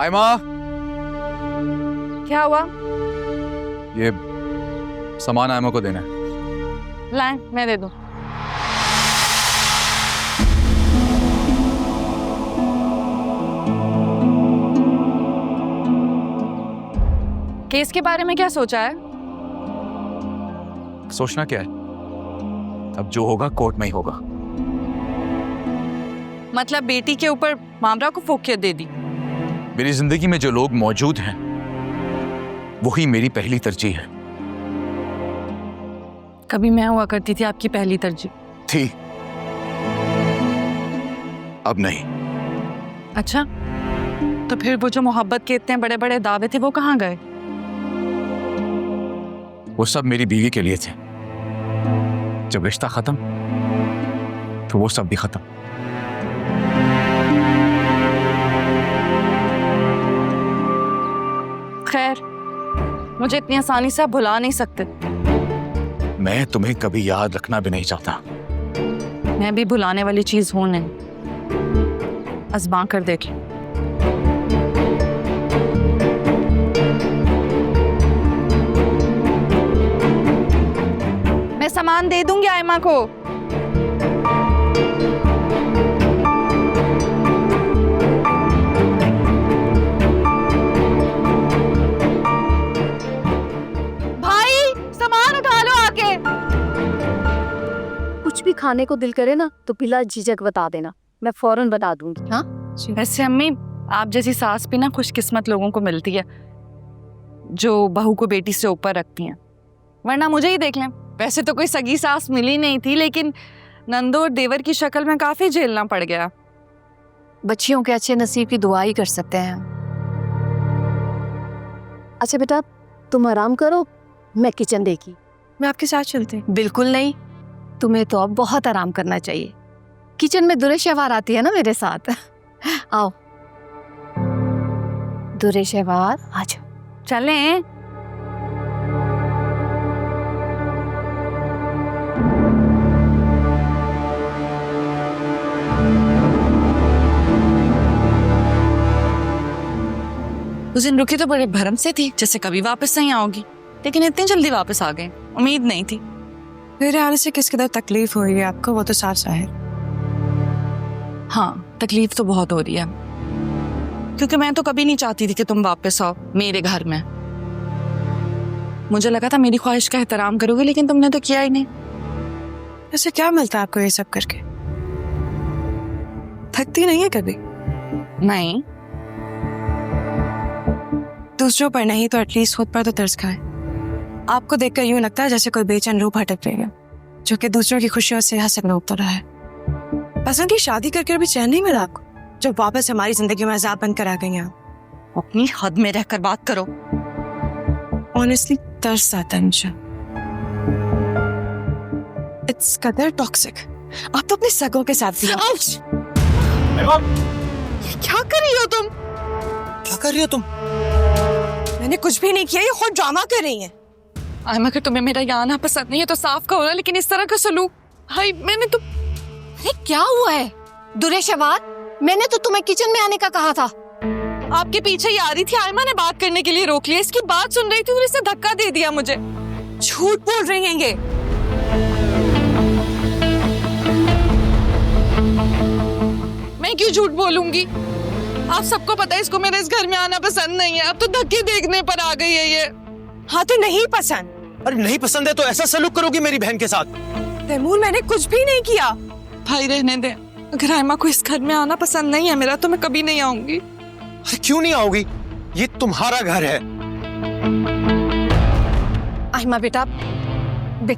आयमा, क्या हुआ? ये सामान आयमा को देना है। लाएं, मैं दे दूं। केस के बारे में क्या सोचा है? सोचना क्या है, अब जो होगा कोर्ट में ही होगा। मतलब बेटी के ऊपर मामला को फोकियत दे दी? मेरी जिंदगी में जो लोग मौजूद हैं वही मेरी पहली तरजीह है। कभी मैं हुआ करती थी आपकी पहली तरजीह। थी, अब नहीं। अच्छा, तो फिर वो जो मोहब्बत के इतने बड़े बड़े दावे थे वो कहाँ गए? वो सब मेरी बीवी के लिए थे। जब रिश्ता खत्म तो वो सब भी खत्म। खैर, मुझे इतनी आसानी से आप भुला नहीं सकते। मैं तुम्हें कभी याद रखना भी नहीं चाहता। मैं भी भुलाने वाली चीज हूं नहीं। आजमा कर देख। मैं सामान दे दूंगी आयमा को। भाई, सामान उठा लो आके। कुछ भी खाने को दिल करे ना तो बिला झिझक बता देना, मैं फौरन बता दूंगी। हाँ, वैसे अम्मी, आप जैसी सास भी ना खुशकिस्मत लोगों को मिलती है जो बहू को बेटी से ऊपर रखती हैं, वरना मुझे ही देख लें। वैसे तो कोई सगी सास मिली नहीं थी, लेकिन नंदो और देवर की शक्ल में काफी झेलना पड़ गया। बच्चियों के अच्छे नसीब की दुआ ही कर सकते हैं। अच्छा बेटा, तुम आराम करो, मैं किचन देखी। मैं आपके साथ चलती हूँ। बिल्कुल नहीं, तुम्हें तो अब बहुत आराम करना चाहिए। किचन में दुरे शहवार आती है ना मेरे साथ। आओ दुरे शहवार, आ जाओ। चलें। उस दिन रुकी तो बड़े भरम से थी, जैसे कभी वापस नहीं आओगी, लेकिन इतनी जल्दी वापस आ गए, उम्मीद नहीं थी। मेरे आने से किस कदर तकलीफ हो रही है आपको, वो तो साफ जाहिर। हाँ, तकलीफ तो बहुत हो रही है, क्योंकि मैं तो कभी नहीं चाहती थी कि तुम वापस आओ मेरे घर में। मुझे लगा था मेरी ख्वाहिश का एहतराम करोगे, लेकिन तुमने तो किया ही नहीं। ऐसे क्या मिलता है आपको ये सब करके? थकती नहीं है कभी? नहीं। दूसरों पर नहीं तो एटलीस्ट खुद पर तो तरस खाए। आपको देखकर यूं लगता है जैसे कोई बेचैन रूह भटक रही है, जो कि दूसरों की खुशियों से हंसक में उतर रहा है। पसंद की शादी करके भी चैन नहीं मिला आपको, जब वापस हमारी जिंदगी में अजाब बन कर आ गई आप। अपनी हद में रहकर बात करो। ऑनेस्टली तरस आता है मुझे। इट्स कदर टॉक्सिक। आप तो अपने सगों के साथ भी। क्या कर रही हो तुम? क्या कर रही हो तुम? मैंने कुछ भी नहीं किया, ये खुद ड्रामा कर रही हैं। आयमा, अगर तुम्हें मेरा यहाँ आना पसंद नहीं है तो साफ कहो ना, लेकिन इस तरह का सलूक। हाय, मैंने तो। अरे क्या हुआ है दुरे शहवार? मैंने तो तुम्हें किचन में आने का कहा था। आपके पीछे ही आ रही थी, आयमा ने बात करने के लिए रोक लिया। इसकी बात सुन रही थी और इसने धक्का दे दिया मुझे। झूठ बोल रही हैं ये। मैं क्यों झूठ बोलूंगी? आप सबको पता है इसको मेरे इस घर में आना पसंद नहीं है। अब तो धक्के देखने पर आ गई है ये। हाँ तो नहीं पसंद? अरे नहीं पसंद है तो ऐसा सलूक करोगी मेरी बहन के साथ? तैमूर, मैंने कुछ भी नहीं किया। भाई रहने दे। अगर आयमा को इस घर में आना पसंद नहीं है मेरा, तो मैं कभी नहीं आऊंगी। अरे क्यों नहीं आओगी? ये तुम्हारा घर है। आयमा बेटा,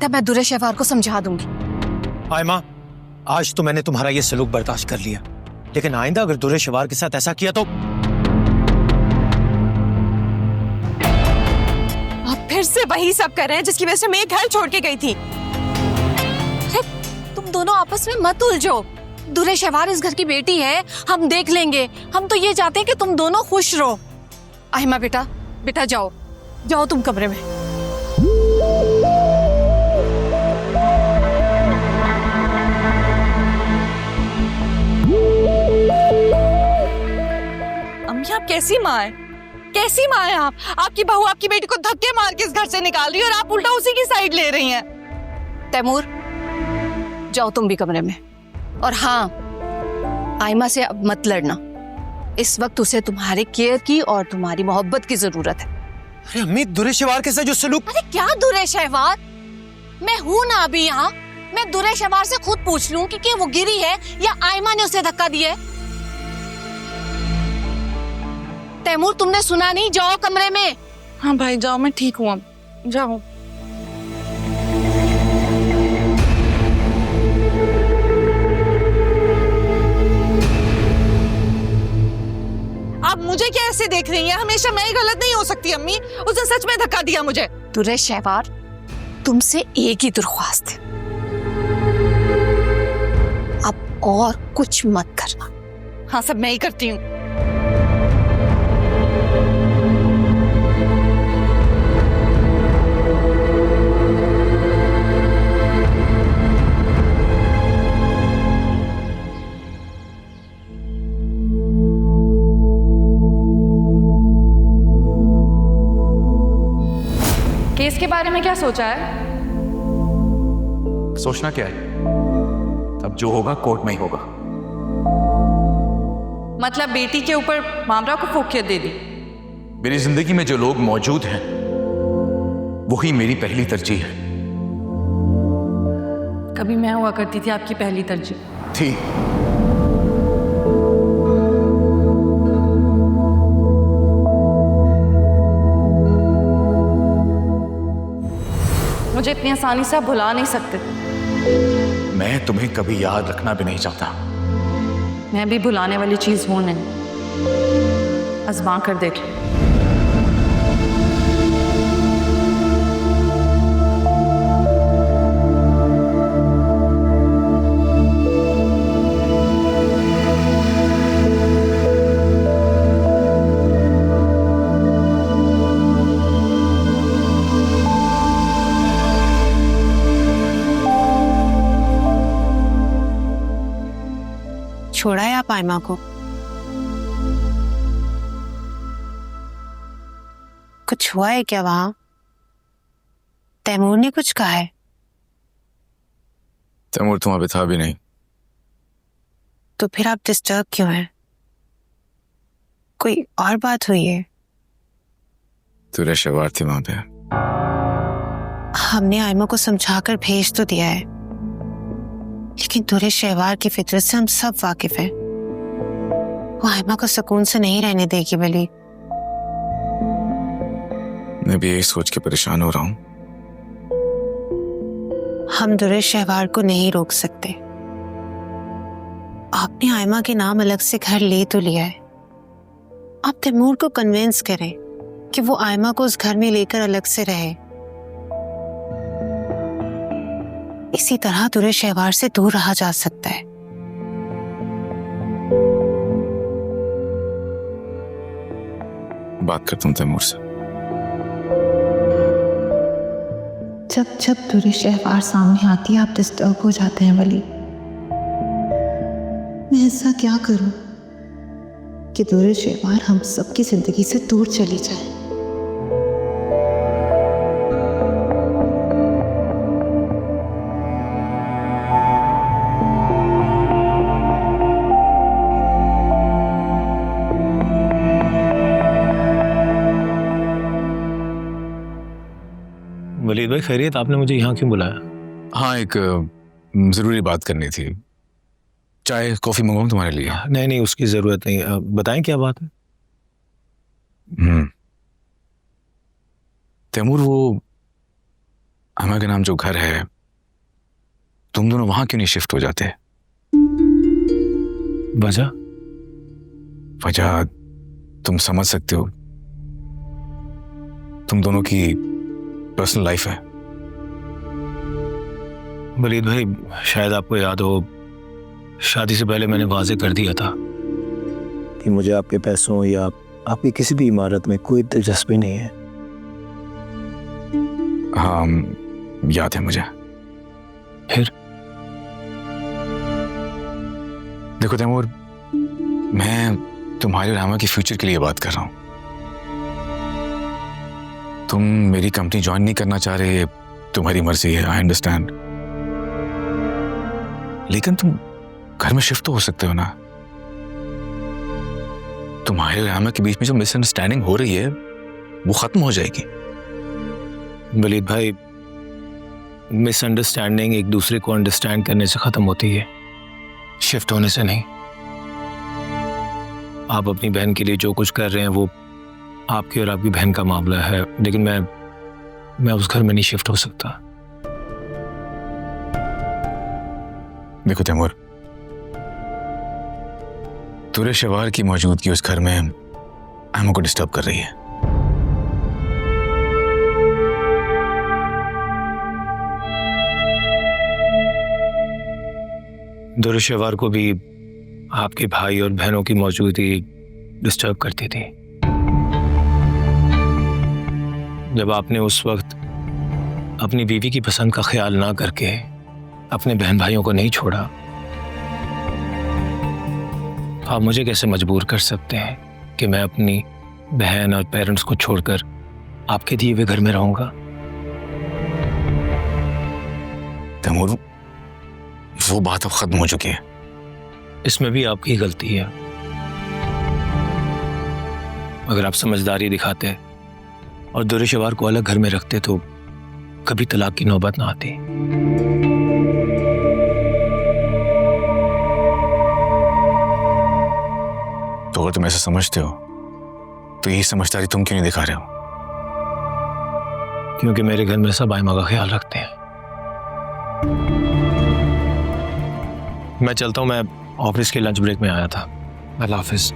मैं दुरे शहवार को समझा दूंगी। आयमा, आज तो मैंने तुम्हारा ये सलूक बर्दाश्त कर लिया, लेकिन आइंदा अगर दुरे शहवार के साथ ऐसा किया तो। आप फिर से वही सब कर रहे हैं जिसकी वजह से मैं घर छोड़ के गई थी। तुम दोनों आपस में मत उलझो। दुरे शहवार इस घर की बेटी है, हम देख लेंगे। हम तो ये चाहते हैं कि तुम दोनों खुश रहो। आहिमा बेटा जाओ तुम कमरे में। अम्मी, आप कैसी माँ है, कैसी माँ है आप? आपकी बहू आपकी बेटी को धक्के मार के इस घर से निकाल रही है और आप उल्टा उसी की साइड ले रही हैं। तैमूर, जाओ तुम भी कमरे में। और हाँ, आयमा से अब मत लड़ना। इस वक्त उसे तुम्हारे केयर की और तुम्हारी मोहब्बत की जरूरत है। अरे अम्मी, दुरेशवार के साथ जो सलूक। अरे क्या दुरेशवार? मैं हूं ना अभी यहाँ। मैं दुरेशवार से खुद पूछ लूं कि वो गिरी है या आयमा ने उसे धक्का दिया है। तैमूर, तुमने सुना नहीं? जाओ कमरे में। हाँ भाई जाओ, मैं ठीक हूँ अब, जाओ। आप मुझे क्या ऐसे देख रही हैं? हमेशा मैं ही गलत नहीं हो सकती अम्मी, उसने सच में धक्का दिया मुझे। दुरेशवार, तुमसे एक ही दरख्वास्त है, अब और कुछ मत करना। हाँ, सब मैं ही करती हूँ। केस के बारे में क्या सोचा है? सोचना क्या है, अब जो होगा कोर्ट में ही होगा। मतलब बेटी के ऊपर मामला को फोकियत दे दी? मेरी जिंदगी में जो लोग मौजूद हैं वही मेरी पहली तरजीह है। कभी मैं हुआ करती थी आपकी पहली तरजीह। थी। मुझे इतनी आसानी से आप भुला नहीं सकते। मैं तुम्हें कभी याद रखना भी नहीं चाहता। मैं भी भुलाने वाली चीज हूं नहीं। आजमा कर देख लो। छोड़ा है आप आयमा को? कुछ हुआ है क्या वहां? तैमूर ने कुछ कहा है? तैमूर तुम अभी था भी नहीं। तो फिर आप डिस्टर्ब क्यों हैं? कोई और बात हुई है? दुरेशवार थी वहां पे। हमने आयमा को समझाकर भेज तो दिया है, लेकिन दुरेशवार की फितरत से हम सब वाकिफ हैं। वो आयमा को सुकून से नहीं रहने देगी वली। मैं भी यही सोच के परेशान हो रहा हूं। हम दुरेशवार को नहीं रोक सकते। आपने आयमा के नाम अलग से घर ले तो लिया है। आप तैमूर को कन्विंस करें कि वो आयमा को उस घर में लेकर अलग से रहे। इसी तरह दुरेशवार से दूर रहा जा सकता है। बात करता हूं तैमूर से। जब जब दुरेशवार सामने आती है आप डिस्टर्ब हो जाते हैं वली। मैं ऐसा क्या करूं कि दुरेशवार हम सबकी जिंदगी से दूर चली जाए? वलीद भाई खैरियत, आपने मुझे यहाँ क्यों बुलाया? हाँ, एक जरूरी बात करनी थी। चाय कॉफी मंगवाऊं तुम्हारे लिए? नहीं नहीं, उसकी जरूरत नहीं। बताएं क्या बात है? तैमूर, वो आयमा के नाम जो घर है, तुम दोनों वहां क्यों नहीं शिफ्ट हो जाते? वजह? वजह तुम समझ सकते हो। तुम दोनों की पर्सनल लाइफ है। वलीद भाई, शायद आपको याद हो, शादी से पहले मैंने वाजे कर दिया था कि मुझे आपके पैसों या आपकी किसी भी इमारत में कोई दिलचस्पी नहीं है। हाँ, याद है मुझे। फिर देखो तैमूर, मैं तुम्हारे और आमा के फ्यूचर के लिए बात कर रहा हूं। तुम मेरी कंपनी ज्वाइन नहीं करना चाह रहे, तुम्हारी मर्जी है, आई अंडरस्टैंड। लेकिन तुम घर में शिफ्ट तो हो सकते हो ना। तुम्हारे और आमा के बीच में जो मिसअंडरस्टैंडिंग हो रही है वो खत्म हो जाएगी। वलीद भाई, मिसअंडरस्टैंडिंग एक दूसरे को अंडरस्टैंड करने से खत्म होती है, शिफ्ट होने से नहीं। आप अपनी बहन के लिए जो कुछ कर रहे हैं वो आपकी और आपकी बहन का मामला है, लेकिन मैं उस घर में नहीं शिफ्ट हो सकता। देखो तैमूर, तुरे शवार की मौजूदगी उस घर में आमा को डिस्टर्ब कर रही है। दुरुशवार को भी आपके भाई और बहनों की मौजूदगी डिस्टर्ब करती थी। जब आपने उस वक्त अपनी बीवी की पसंद का ख्याल ना करके अपने बहन भाइयों को नहीं छोड़ा, आप मुझे कैसे मजबूर कर सकते हैं कि मैं अपनी बहन और पेरेंट्स को छोड़कर आपके दिए हुए घर में रहूंगा? तैमूर, वो बात अब खत्म हो चुकी है। इसमें भी आपकी गलती है। अगर आप समझदारी दिखाते और दुरुशवार को अलग घर में रखते तो कभी तलाक की नौबत ना आती। तो अगर तुम ऐसा समझते हो तो यही समझदारी तुम क्यों नहीं दिखा रहे हो? क्योंकि मेरे घर में सब आयमा का ख्याल रखते हैं। मैं चलता हूं, मैं ऑफिस के लंच ब्रेक में आया था। अल्लाह हाफिज।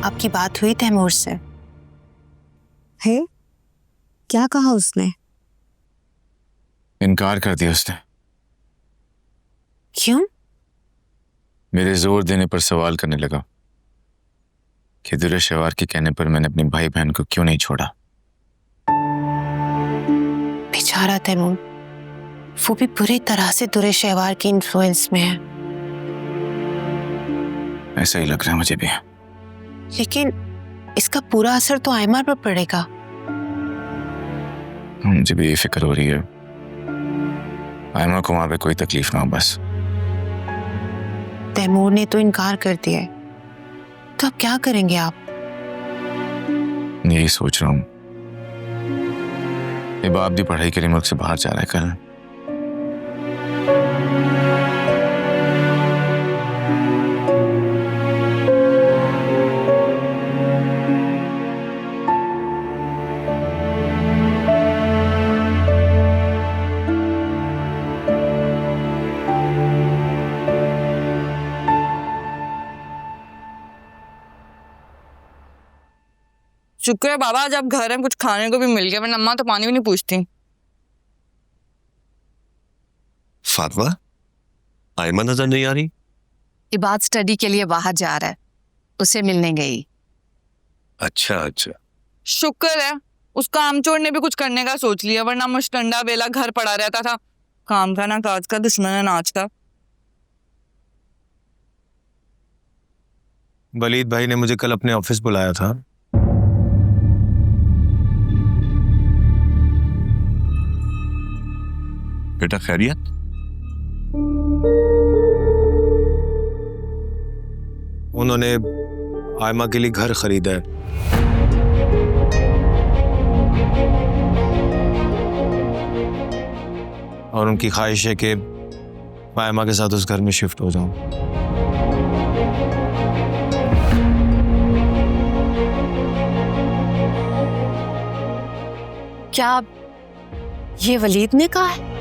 आपकी बात हुई तैमूर से? है? क्या कहा उसने? इनकार कर दिया उसने। क्यों? मेरे जोर देने पर सवाल करने लगा कि दुरुशवार के कहने पर मैंने अपने भाई बहन को क्यों नहीं छोड़ा। बेचारा तैमूर, वो भी बुरी तरह से दुरुशवार की इन्फ्लुएंस में है। ऐसा ही लग रहा है मुझे भी। लेकिन इसका पूरा असर तो आयमा पर पड़ेगा। मुझे भी ये फिक्र हो रही है, आयमा को वहां पे कोई तकलीफ ना हो बस। तैमूर ने तो इनकार कर दिया है, तो अब क्या करेंगे आप? यही सोच रहा हूँ। ये बाप भी पढ़ाई के लिए मुल्क से बाहर जा रहा है कल। शुक्र है बाबा जब घर में कुछ खाने को भी मिल गया, वरना अम्मा तो पानी भी नहीं पूछती। फातिमा, आयमा नजर नहीं आ रही? इबाद स्टडी के लिए बाहर जा रहा है, उसे मिलने गई। अच्छा अच्छा। शुक्र है उसका आमचोर ने भी कुछ करने का सोच लिया, वरना मुश्तंडा बेला घर पड़ा रहता था। काम का ना काज का, दुश्मन है नाच का। वलीद भाई ने मुझे कल अपने ऑफिस बुलाया था। बेटा खैरियत? उन्होंने आयमा के लिए घर खरीदा है। और उनकी ख्वाहिश है कि मैं आयमा के साथ उस घर में शिफ्ट हो जाऊं। क्या ये वलीद ने कहा है?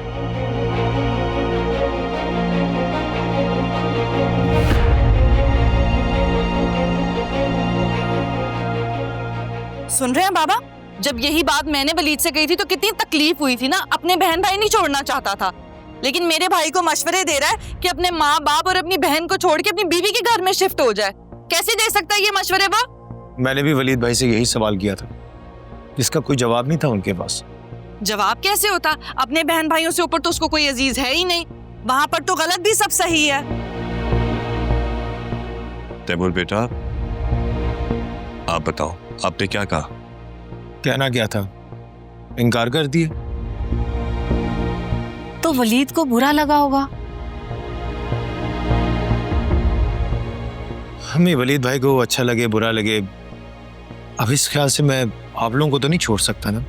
सुन रहे हैं बाबा, जब यही बात मैंने वलीद से कही थी तो कितनी तकलीफ हुई थी ना। अपने बहन भाई नहीं छोड़ना चाहता था, लेकिन मेरे भाई को मशवरे दे रहा है कि अपने माँ बाप और अपनी बहन को छोड़ के अपनी बीवी के घर में शिफ्ट हो जाए। कैसे दे सकता है ये मशवरे वो? मैंने भी वलीद भाई से यही सवाल किया था, जिसका कोई जवाब नहीं था उनके पास। जवाब कैसे होता? अपने बहन भाइयों से ऊपर तो उसको कोई अजीज है ही नहीं। वहां पर तो गलत भी सब सही है। तैमूर बेटा, आप बताओ, आपने क्या कहा? कहना क्या था, इनकार कर दिए। तो वलीद को बुरा लगा होगा। हमें वलीद भाई को अच्छा लगे बुरा लगे, अब इस ख्याल से मैं आप लोगों को तो नहीं छोड़ सकता ना।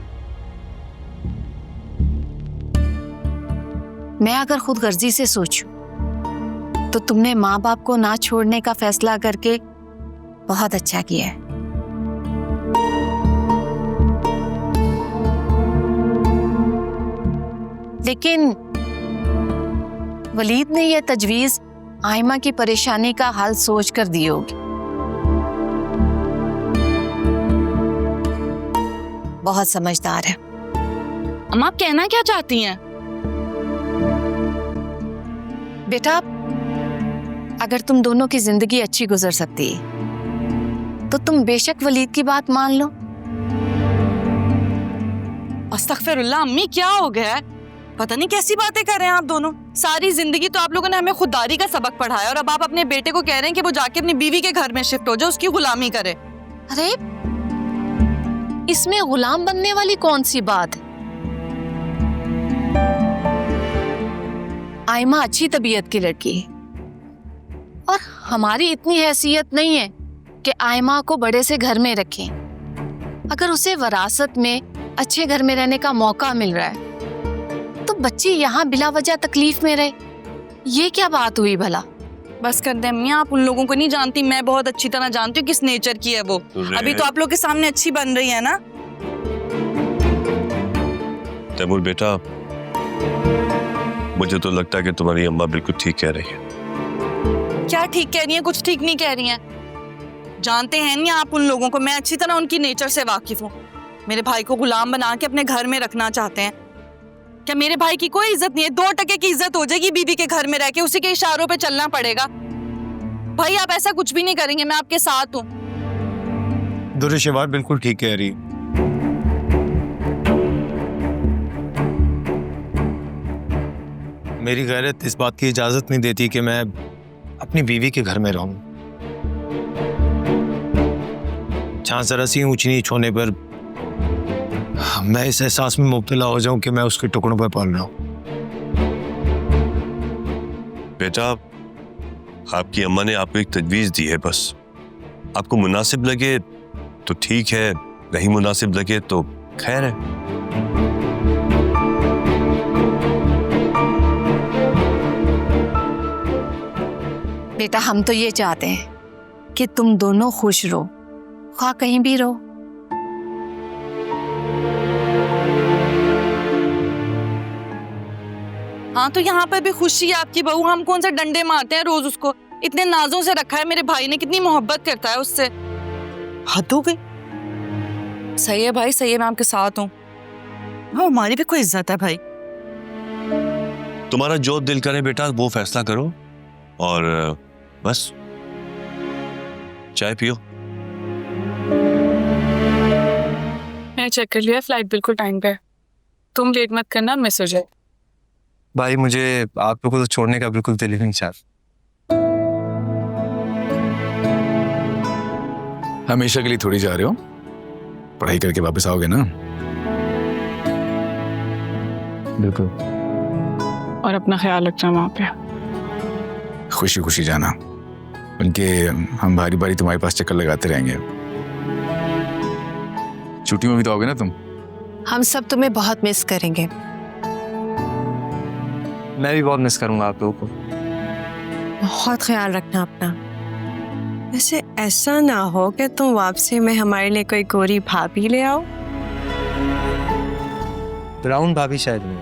मैं अगर खुद गर्जी से सोचूं तो तुमने माँ बाप को ना छोड़ने का फैसला करके बहुत अच्छा किया है। लेकिन वलीद ने यह तजवीज आयमा की परेशानी का हल सोच कर दी होगी। बहुत समझदार है। अम्मा आप कहना क्या चाहती हैं? बेटा, अगर तुम दोनों की जिंदगी अच्छी गुजर सकती है तो तुम बेशक वलीद की बात मान लो। अस्तगफिरुल्लाह अम्मी, क्या हो गया है? पता नहीं कैसी बातें कर रहे हैं आप दोनों। सारी जिंदगी तो आप लोगों ने हमें खुददारी का सबक पढ़ाया और अब आप अपने बेटे को कह रहे हैं कि वो जाके अपनी बीवी के घर में शिफ्ट हो जाए, उसकी गुलामी करे। अरे इसमें गुलाम बनने वाली कौन सी बात है? आयमा अच्छी तबीयत की लड़की है और हमारी इतनी हैसियत नहीं है कि आयमा को बड़े से घर में रखें। अगर उसे विरासत में अच्छे घर में रहने का मौका मिल रहा है तो बच्ची यहाँ बिला वजह तकलीफ में रहे, ये क्या बात हुई भला? बस कर दे अम्मी, आप उन लोगों को नहीं जानती, मैं बहुत अच्छी तरह जानती हूँ किस नेचर की है वो। अभी तो आप लोग के सामने अच्छी बन रही है ना। तैमूर बेटा, मुझे तो लगता है कि तुम्हारी अम्मा बिल्कुल ठीक कह रही है। क्या ठीक कह रही है? कुछ ठीक नहीं कह रही है। जानते हैं नहीं आप उन लोगों को, मैं अच्छी तरह उनकी नेचर से वाकिफ हूँ। मेरे भाई को गुलाम बना के अपने घर में रखना चाहते हैं। क्या मेरे भाई की कोई इज्जत नहीं है? 2 टके की इज्जत हो जाएगी बीवी के घर में रह के, उसी के इशारों पे चलना पड़ेगा। भाई आप ऐसा कुछ भी नहीं करेंगे, मैं आपके साथ हूँ। दुरेशवार बिल्कुल ठीक कह रही। मेरी गैरत इस बात की इजाजत नहीं देती कि मैं अपनी बीवी के घर में रहूं। जहां जरा सी ऊंच नीच होने पर मैं इस एहसास में मुब्तला हो जाऊं कि मैं उसके टुकड़ों पर पल रहा हूं। बेटा, आपकी अम्मा ने आपको एक तजवीज दी है, बस आपको मुनासिब लगे तो ठीक है, नहीं मुनासिब लगे तो खैर है। बेटा, हम तो ये चाहते हैं कि तुम दोनों खुश रहो, खा कहीं भी रहो। हाँ तो यहाँ पर भी खुशी है आपकी बहू। हम कौन सा डंडे मारते हैं रोज उसको? इतने नाजों से रखा है मेरे भाई ने, कितनी मोहब्बत करता है उससे। हद हो गई। सही है भाई, सही है, मैं आपके साथ हूँ। हाँ, हमारी भी कोई इज्जत है भाई। तुम्हारा जो दिल करे बेटा वो फैसला करो और बस चाय पियो। मैं चेक कर लिया, फ्लाइट बिल्कुल टाइम पे है। तुम लेट मत करना, मिस हो जाए। भाई मुझे आप लोगों को तो छोड़ने का बिल्कुल दिल ही नहीं चाहता। हमेशा के लिए थोड़ी जा रहे हो, पढ़ाई करके वापस आओगे ना। बिल्कुल। और अपना ख्याल रखना वहां पे। खुशी खुशी जाना, उनके हम बारी बारी तुम्हारे पास चक्कर लगाते रहेंगे। छुट्टियों में भी तो आओगे ना तुम। हम सब तुम्हें बहुत मिस करेंगे। मैं भी बहुत मिस करूंगा आप लोगों को। बहुत ख्याल रखना अपना। वैसे ऐसा ना हो कि तुम वापसी में हमारे लिए कोई गोरी भाभी ले आओ। ब्राउन भाभी शायद नहीं।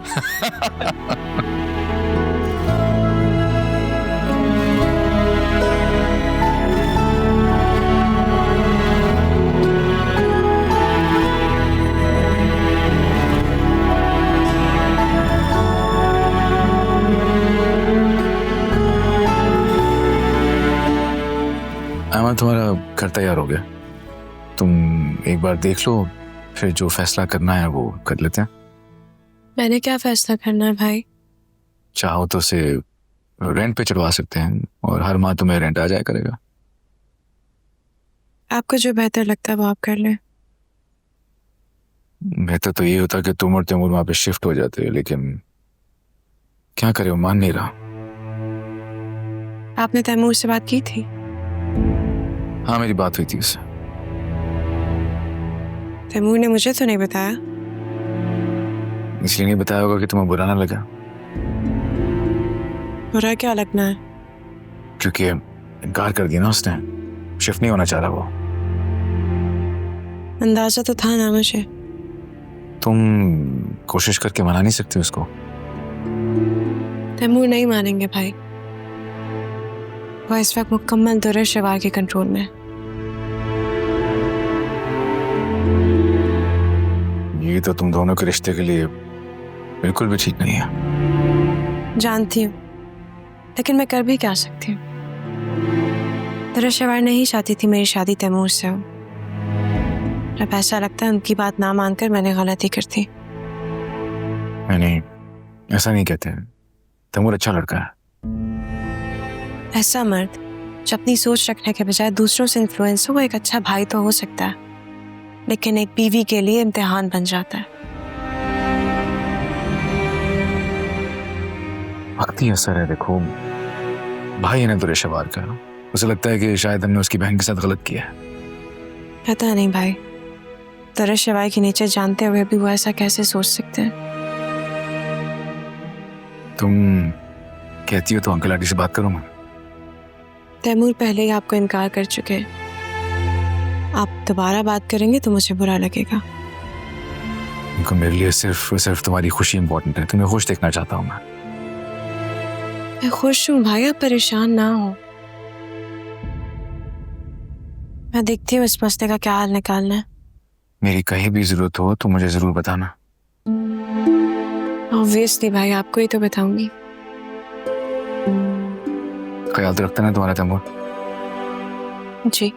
तुम्हारा घर तैयार हो गया, तुम एक बार देख लो, फिर जो फैसला करना है वो कर लेते हैं। मैंने क्या फैसला करना है भाई? चाहो तो उसे रेंट पे चढ़वा सकते हैं और हर माह तुम्हें रेंट आ जाया करेगा। आपको जो बेहतर लगता है वो आप कर लें। बेहतर तो ये होता कि तुम और तैमूर वहां पे शिफ्ट हो जाते, लेकिन क्या करे, वो मान नहीं रहा। आपने तैमूर से बात की थी? हाँ, मेरी बात हुई थी उससे। तैमूर ने मुझे तो नहीं बताया। इसलिए नहीं बताया होगा कि तुम्हें बुरा ना लगा, बुरा क्या लगना है? क्योंकि इनकार कर दिया ना उसने, शिफ्ट नहीं होना चाह रहा वो। अंदाजा तो था ना मुझे। तुम कोशिश करके मना नहीं सकते उसको। तैमूर नहीं मानेंगे भाई, वो इस वक्त मुकम्मल दुर्र शिवार के कंट्रोल में है। ये तो तुम दोनों के रिश्ते के लिए बिल्कुल भी ठीक नहीं है। जानती हूँ, लेकिन मैं कर भी क्या सकती हूँ। दुर्र शिवार नहीं चाहती थी मेरी शादी तैमूर से हो। अब ऐसा लगता है उनकी बात ना मानकर मैंने गलती कर दी। नहीं, ऐसा नहीं कहते, तैमूर अच्छा लड़का है। ऐसा मर्द जो अपनी सोच रखने के बजाय दूसरों से इन्फ्लुएंस हो, वो एक अच्छा भाई तो हो सकता है, लेकिन एक बीवी के लिए इम्तिहान बन जाता है। वक्त ही असर है। देखो, भाई है ना दुर्र शिवार का, उसे लगता है कि शायद हमने उसकी बहन के साथ गलत किया है। पता नहीं भाई, दुर्र शिवार के नीचे जानते हुए भी वो ऐसा कैसे सोच सकते हैं। तुम कहती हो तो अंकल आंटी से बात करूंगा। तैमूर पहले ही आपको इनकार कर चुके हैं। आप दोबारा बात करेंगे तो मुझे बुरा लगेगा। उनको मेरे लिए सिर्फ और सिर्फ तुम्हारी खुशी इंपॉर्टेंट है। तुम्हें खुश देखना चाहता हूँ मैं खुश हूँ भाई, आप परेशान ना हो। मैं देखती हूँ इस मसले का क्या हल निकालना है। मेरी कहीं भी जरूरत हो तो मुझे जरूर बताना। ऑब्वियसली भाई, आपको ही तो बताऊंगी। ख्याल तो रखता ना तुम्हारा तैमूर। जी।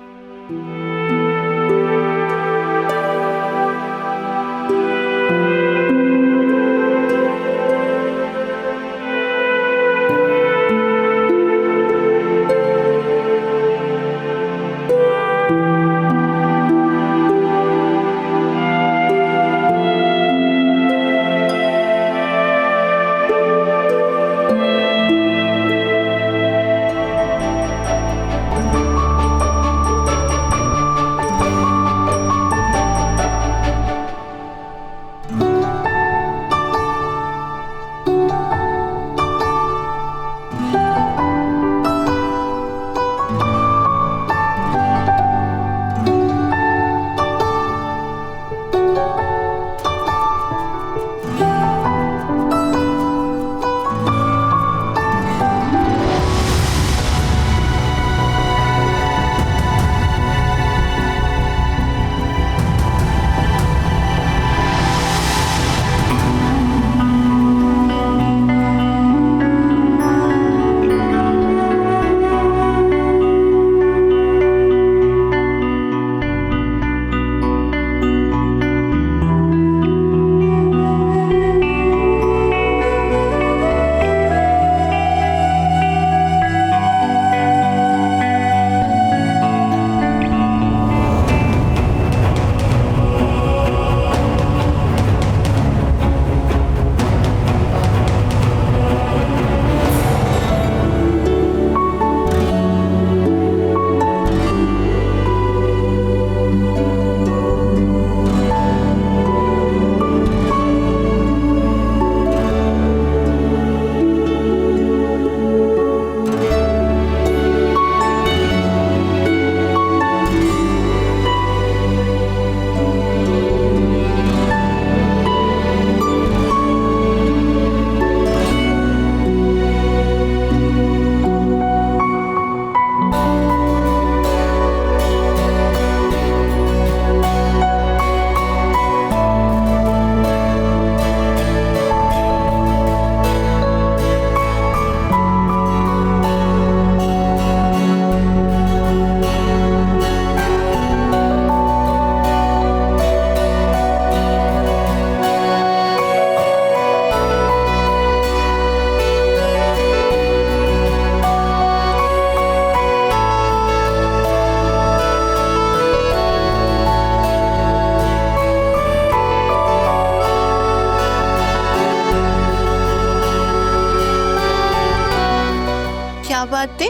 बात है?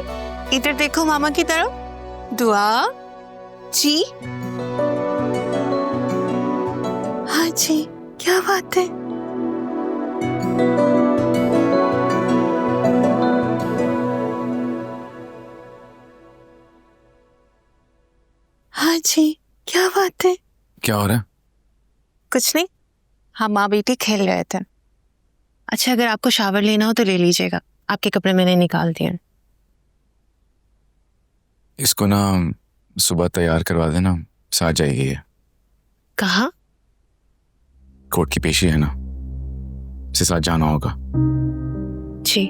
इधर देखो मामा की तरफ। दुआ जी। हाँ जी, क्या बात है? हाँ जी, क्या बात है? क्या हो रहा है? कुछ नहीं, हम माँ बेटी खेल रहे थे। अच्छा, अगर आपको शावर लेना हो तो ले लीजिएगा, आपके कपड़े मैंने निकाल दिए। इसको ना सुबह तैयार करवा देना, साथ जाएगी ये। कहा? कोर्ट की पेशी है ना, इसे साथ जाना होगा। जी।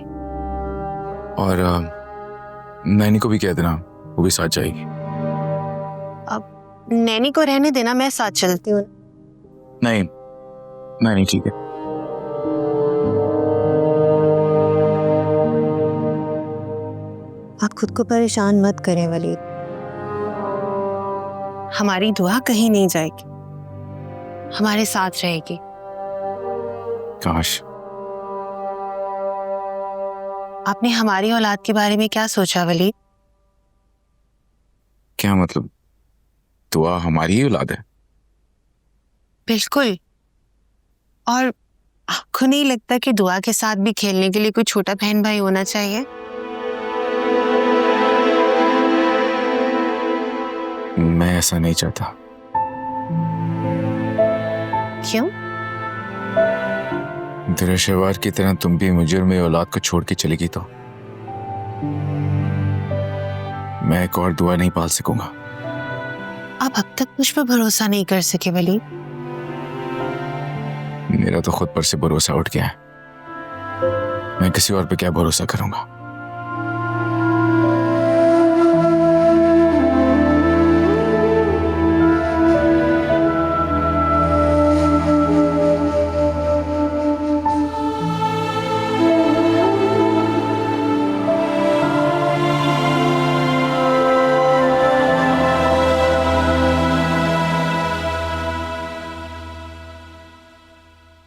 और नैनी को भी कह देना, वो भी साथ जाएगी। अब नैनी को रहने देना, मैं साथ चलती हूँ। नहीं नहीं, ठीक है। आप खुद को परेशान मत करें वलीद। हमारी दुआ कहीं नहीं जाएगी, हमारे साथ रहेगी। काश। आपने हमारी औलाद के बारे में क्या सोचा वलीद? क्या मतलब? दुआ हमारी ही औलाद है? बिल्कुल। और आपको नहीं लगता कि दुआ के साथ भी खेलने के लिए कोई छोटा बहन भाई होना चाहिए? मैं ऐसा नहीं चाहता। क्यों? दुरेशवार की तरह तुम भी मुझे और मेरी औलाद को छोड़ के चलेगी तो मैं एक और दुआ नहीं पाल सकूंगा। आप अब तक मुझ पर भरोसा नहीं कर सके वली। मेरा तो खुद पर से भरोसा उठ गया है, मैं किसी और पे क्या भरोसा करूंगा।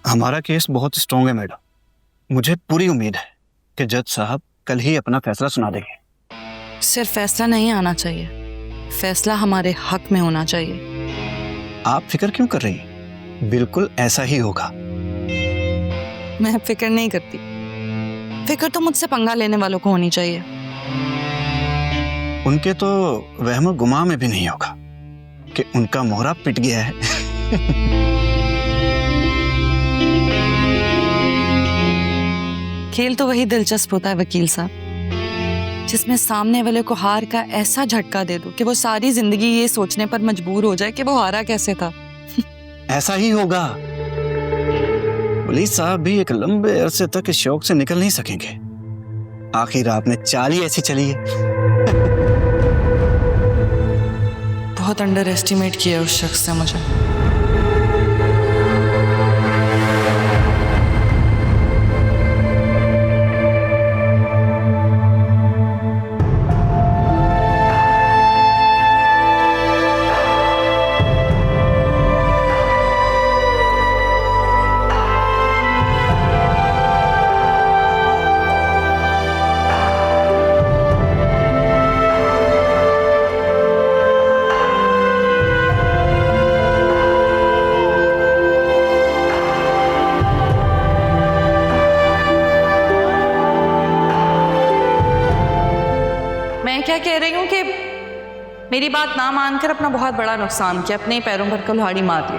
हमारा केस बहुत स्ट्रॉन्ग है मैडम। मुझे पूरी उम्मीद है कि जज साहब कल ही अपना फैसला सुना देंगे। सिर्फ फैसला नहीं आना चाहिए, फैसला हमारे हक में होना चाहिए। आप फिक्र क्यों कर रही हैं? बिल्कुल ऐसा ही होगा। मैं फिक्र नहीं करती, फिक्र तो मुझसे पंगा लेने वालों को होनी चाहिए। उनके तो वहम गुमा में भी नहीं होगा कि उनका मोहरा पिट गया है। खेल तो वही दिलचस्प होता है वकील साहब, जिसमें सामने वाले को हार का ऐसा झटका दे दो कि वो सारी जिंदगी ये सोचने पर मजबूर हो जाए कि वो हारा कैसे था। ऐसा ही होगा। पुलिस साहब भी एक लंबे अरसे तक इस शौक से निकल नहीं सकेंगे। आखिर आपने चाल ही ऐसी चली है। बहुत अंडर एस्टिमेट किया उस शख्स से मुझे। मैं क्या कह रही हूँ कि मेरी बात ना मानकर अपना बहुत बड़ा नुकसान किया, अपने पैरों पर कुल्हाड़ी मार ली।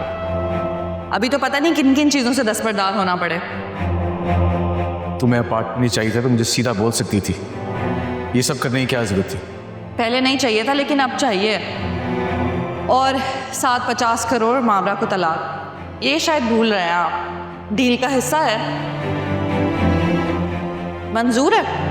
अभी तो पता नहीं किन किन चीजों से दस्तबरदार होना पड़े। तुम्हें अपार्ट नहीं चाहिए था तो मुझे सीधा बोल सकती थी, ये सब करने की क्या जरूरत थी? पहले नहीं चाहिए था लेकिन अब चाहिए। और 750 करोड़ मामला को तलाक, ये शायद भूल रहे हैं आप, डील का हिस्सा है। मंजूर है?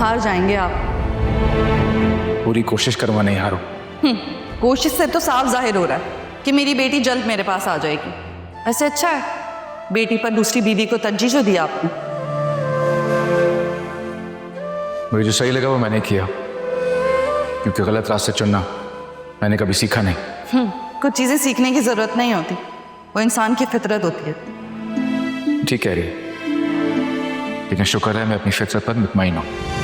हार जाएंगे आप। पूरी कोशिश करवाने आ रहा हूँ। कोशिश से तो साफ जाहिर हो रहा है कि मेरी बेटी जल्द मेरे पास आ जाएगी। ऐसे अच्छा है, बेटी पर दूसरी बीवी को तरजीह जो दिया आपने। मुझे जो सही लगा वो मैंने किया, क्योंकि गलत रास्ते चुनना मैंने कभी सीखा नहीं। कुछ चीजें सीखने की जरूरत नहीं होती, वो इंसान की फितरत होती है। ठीक कह रही है, लेकिन शुक्र है मैं अपनी फितरत पर मुतमईन हूँ।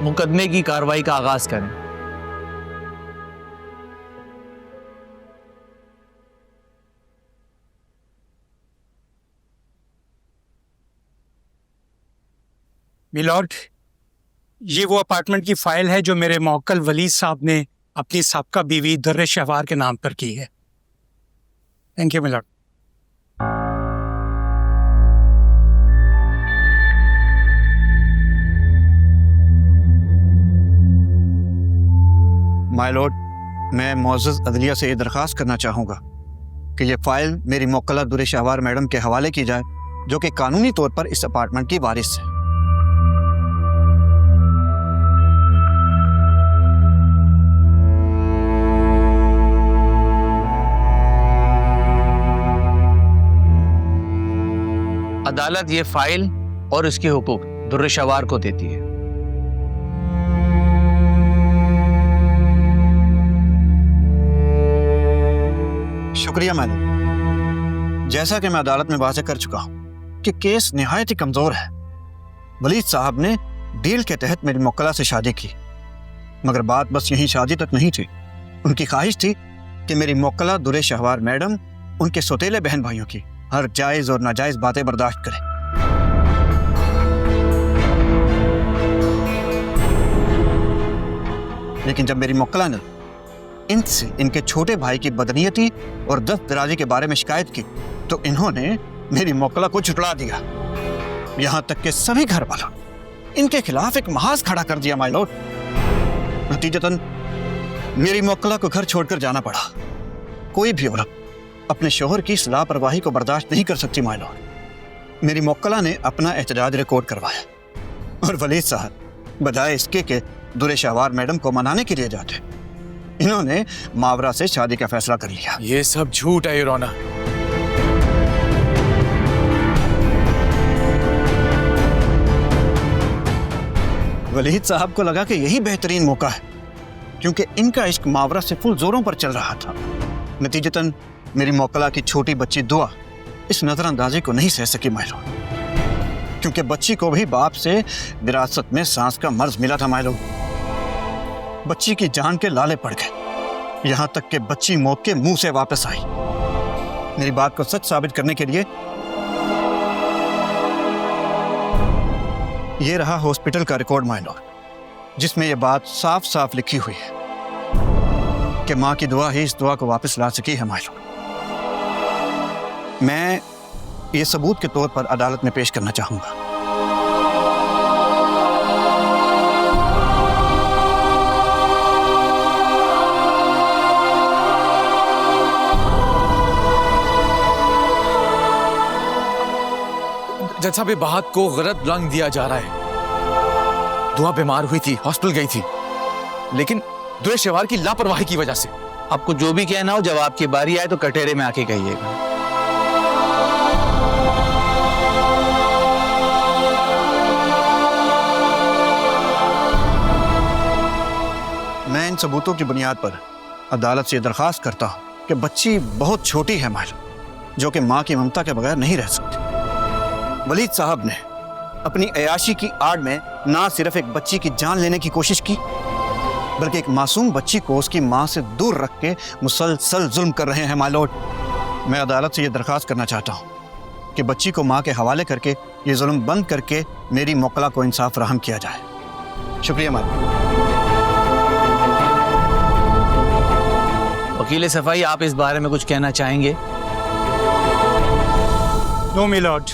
मुकदमे की कार्रवाई का आगाज करें। मिलॉर्ड, ये वो अपार्टमेंट की फाइल है जो मेरे मौक्कल वलीद साहब ने अपनी साबका बीवी दुर्र शहवार के नाम पर की है। Thank you milord. My lord, मैं मुअज़्ज़ज़ अदलिया से ये दरख्वास्त करना चाहूँगा कि ये फाइल मेरी मुवक्किला दुर्र शहवार मैडम के हवाले की जाए, जो कि कानूनी तौर पर इस अपार्टमेंट की वारिस है। अदालत ये फाइल और इसके हुकूक दुर्र शहवार को देती है। शुक्रिया मैडम। जैसा कि मैं अदालत में वाज़ेह कर चुका हूँ कि केस निहायत ही कमजोर है। वलीद साहब ने डील के तहत मेरी मुवक्किला से शादी की, मगर बात बस यही शादी तक नहीं थी। उनकी ख्वाहिश थी कि मेरी मुवक्किला दुर्र शहवार मैडम उनके सौतेले बहन भाइयों की हर जायज और नाजायज बातें बर्दाश्त करे। लेकिन जब मेरी मुवक्किला ने इनसे इनके छोटे भाई की बदनीयती और दस्त दराजी के बारे में शिकायत की, तो इन्होंने मेरी मुवक्किला को छुटला दिया। यहां तक कि सभी घर वालों इनके खिलाफ एक महाज खड़ा कर दिया माय लॉर्ड। नतीजतन मेरी मुवक्किला को घर छोड़कर जाना पड़ा। कोई भी औरत अपने शोहर की इस लापरवाही को बर्दाश्त नहीं कर सकती माय लॉर्ड। मेरी मुवक्किला ने अपना एहतजाज रिकॉर्ड करवाया और वलीद साहब बजाय इसके कि दुर्र शहवार मैडम को मनाने के लिए जाते, इन्होंने मावरा से शादी का फैसला कर लिया। ये सब झूठ है योर ऑनर। वलीद साहब को लगा कि यही बेहतरीन मौका है, क्योंकि इनका इश्क मावरा से फुल जोरों पर चल रहा था। नतीजतन मेरी मुवक्किला की छोटी बच्ची दुआ इस नजरअंदाजी को नहीं सह सकी माय लॉर्ड, क्योंकि बच्ची को भी बाप से विरासत में सांस का मर्ज मिला था माय लॉर्ड। बच्ची की जान के लाले पड़ गए, यहां तक कि बच्ची मौत के मुंह से वापस आई। मेरी बात को सच साबित करने के लिए यह रहा हॉस्पिटल का रिकॉर्ड माय लॉर्ड, जिसमें यह बात साफ साफ लिखी हुई है कि मां की दुआ ही इस दुआ को वापस ला सकी है माय लॉर्ड। मैं ये सबूत के तौर पर अदालत में पेश करना चाहूंगा। जज साहब, ये बात को गलत रंग दिया जा रहा है। दुआ बीमार हुई थी, हॉस्पिटल गई थी, लेकिन दुर्र शहवार की लापरवाही की वजह से। आपको जो भी कहना हो, जब आपकी बारी आए तो कटहरे में आके कहिएगा। मैं इन सबूतों की बुनियाद पर अदालत से दरख्वास्त करता हूं कि बच्ची बहुत छोटी है माय लॉर्ड, जो कि मां की ममता के बगैर नहीं रह सकती। वलीद साहब ने अपनी अयाशी की आड़ में ना सिर्फ एक बच्ची की जान लेने की कोशिश की, बल्कि एक मासूम बच्ची को उसकी मां से दूर रख के मुसलसल जुल्म कर रहे हैं माय लॉर्ड। मैं अदालत से यह दरख्वास्त करना चाहता हूं कि बच्ची को मां के हवाले करके ये जुल्म बंद करके मेरी मुवक्किला को इंसाफ फराहम किया जाए। शुक्रिया मालिक। वकील सफाई, आप इस बारे में कुछ कहना चाहेंगे? No milord,